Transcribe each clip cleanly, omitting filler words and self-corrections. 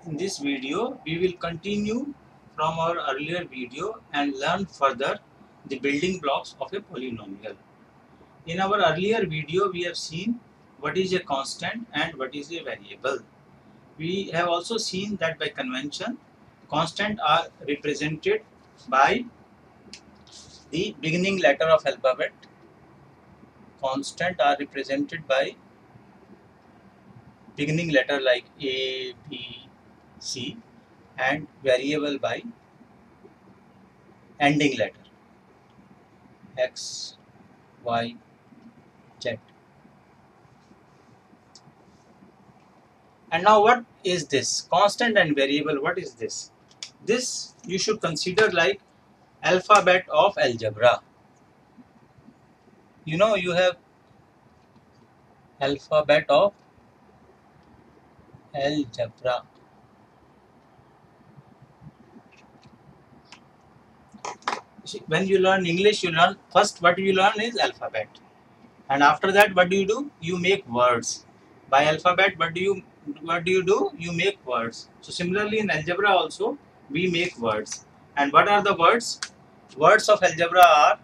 In this video, we will continue from our earlier video and learn further the building blocks of a polynomial. In our earlier video, we have seen what is a constant and what is a variable. We have also seen that by convention, constant are represented by the beginning letter of alphabet. Constant are represented by beginning letter like A, B, C, and variable by ending letter X, Y, Z. And now what is this? Constant and variable, what is this? This you should consider like alphabet of algebra. You know, you have alphabet of algebra. See, when you learn English, you learn first what you learn is alphabet. And after that, what do? You make words. By alphabet, what do you do? You make words. So similarly in algebra also, we make words. And what are the words? Words of algebra are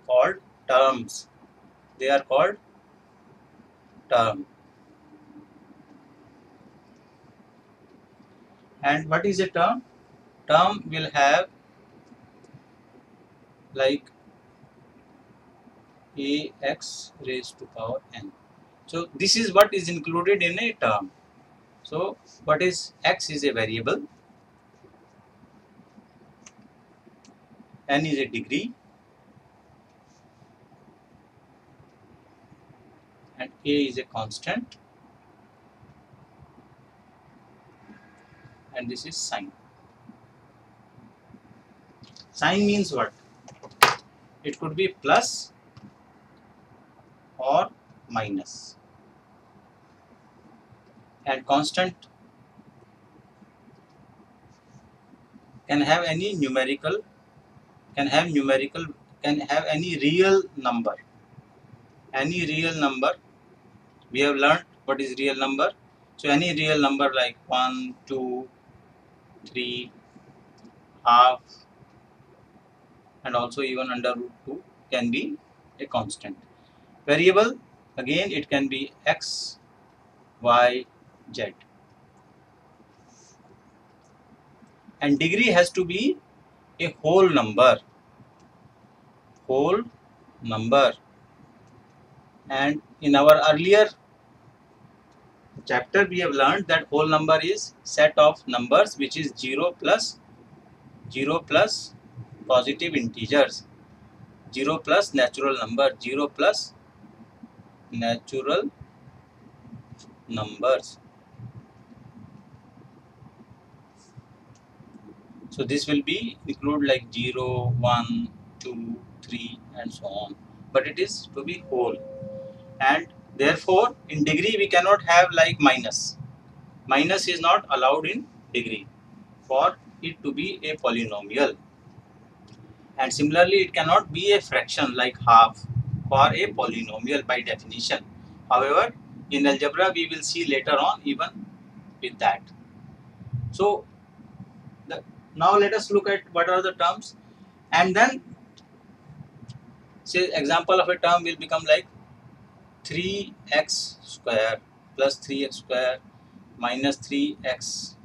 called terms. They are called term. And what is a term? Term will have like ax raised to power n. So this is what is included in a term. So what is x is a variable, n is a degree, and a is a constant, and this is sign. Sign means what? It could be plus or minus. And constant can have any numerical, can have any real number. Any real number. We have learned what is real number. So any real number like 1, 2, 3, half, and also even under root 2 can be a constant. Variable, again it can be x, y, z. And degree has to be a whole number. Whole number. And in our earlier chapter we have learned that whole number is set of numbers which is 0 plus positive integers, 0 plus natural number, 0 plus natural numbers. So this will be include like 0, 1, 2, 3 and so on. But it is to be whole. And therefore in degree we cannot have like minus. Minus is not allowed in degree for it to be a polynomial. And similarly it cannot be a fraction like half for a polynomial by definition. However, in algebra we will see later on even with that. So now let us look at what are the terms, and then say example of a term will become like 3x square plus 3x square minus 3x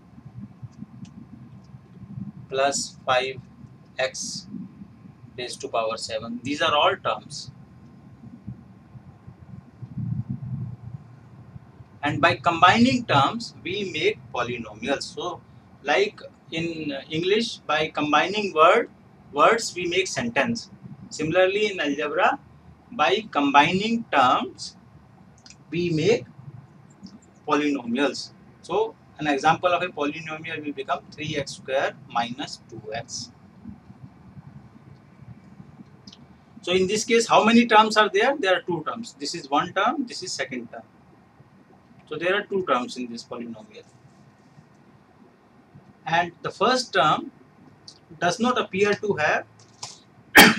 plus 5x raised to power 7. These are all terms. And by combining terms, we make polynomials. So like in English, by combining words, we make sentence. Similarly in algebra, by combining terms, we make polynomials. So an example of a polynomial will become 3x square minus 2x. So in this case, how many terms are there? There are two terms. This is one term, this is second term. So there are two terms in this polynomial. And the first term does not appear to have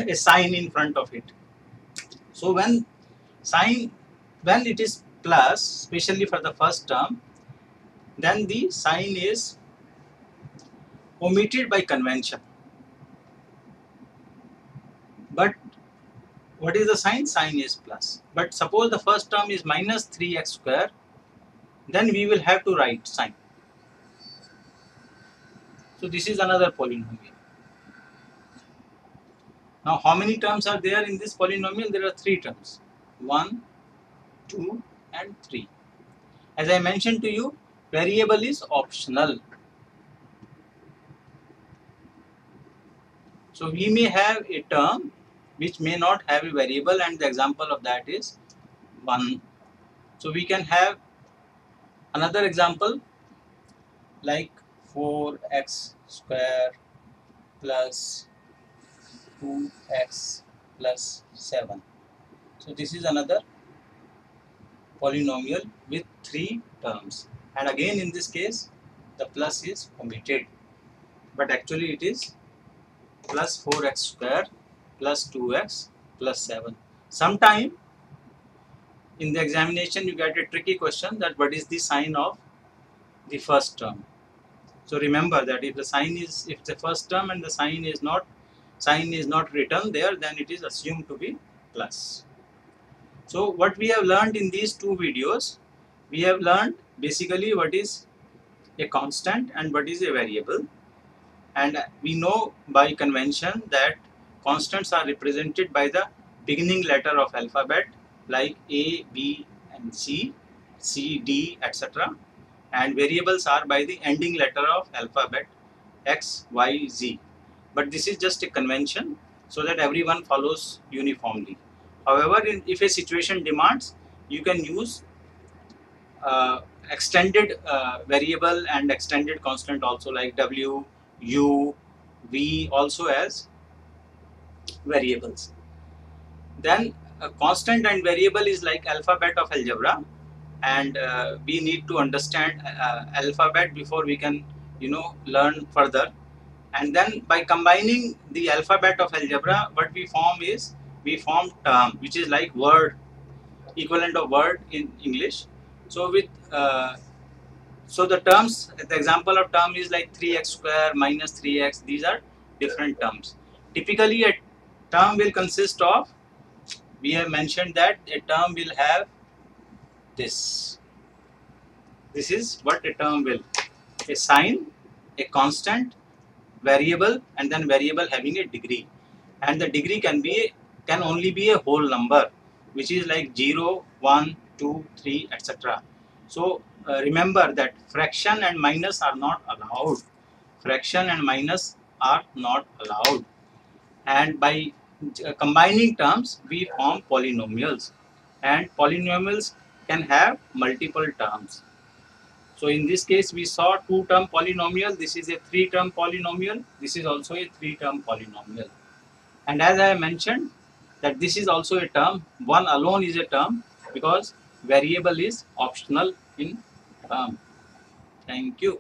a sign in front of it. So when sign when it is plus, especially for the first term, then the sign is omitted by convention. But what is the sign? Sign is plus. But suppose the first term is minus 3x square, then we will have to write sign. So this is another polynomial. Now how many terms are there in this polynomial? There are 3 terms. 1, 2 and 3. As I mentioned to you, variable is optional. So we may have a term which may not have a variable, and the example of that is 1. So we can have another example like 4x square plus 2x plus 7. So this is another polynomial with 3 terms, and again in this case the plus is omitted, but actually it is plus 4x square plus 2x plus 7. Sometime in the examination you get a tricky question that what is the sign of the first term. So remember that if the first term and the sign is not written there, then it is assumed to be plus. So what we have learned in these 2 videos, we have learned basically what is a constant and what is a variable, and we know by convention that constants are represented by the beginning letter of alphabet like A, B and C, C, D, etc., and variables are by the ending letter of alphabet X, Y, Z. But this is just a convention so that everyone follows uniformly. However, if a situation demands, you can use extended variable and extended constant also, like W, U, V also as variables. Then a constant and variable is like alphabet of algebra, and we need to understand alphabet before we can learn further. And then by combining the alphabet of algebra, what we form is we form term, which is like word, equivalent of word in English. So with so the terms, the example of term is like 3x square minus 3x. These are different terms. Typically a term will consist of, we have mentioned that a term will have this. This is what a term will: a sign, a constant, variable, and then variable having a degree. And the degree can only be a whole number, which is like 0, 1, 2, 3, etc. So remember that fraction and minus are not allowed. Fraction and minus are not allowed. And by combining terms, we form polynomials. And polynomials can have multiple terms. So in this case, we saw 2-term polynomial. This is a 3-term polynomial. This is also a 3-term polynomial. And as I mentioned, that this is also a term. One alone is a term because variable is optional in term. Thank you.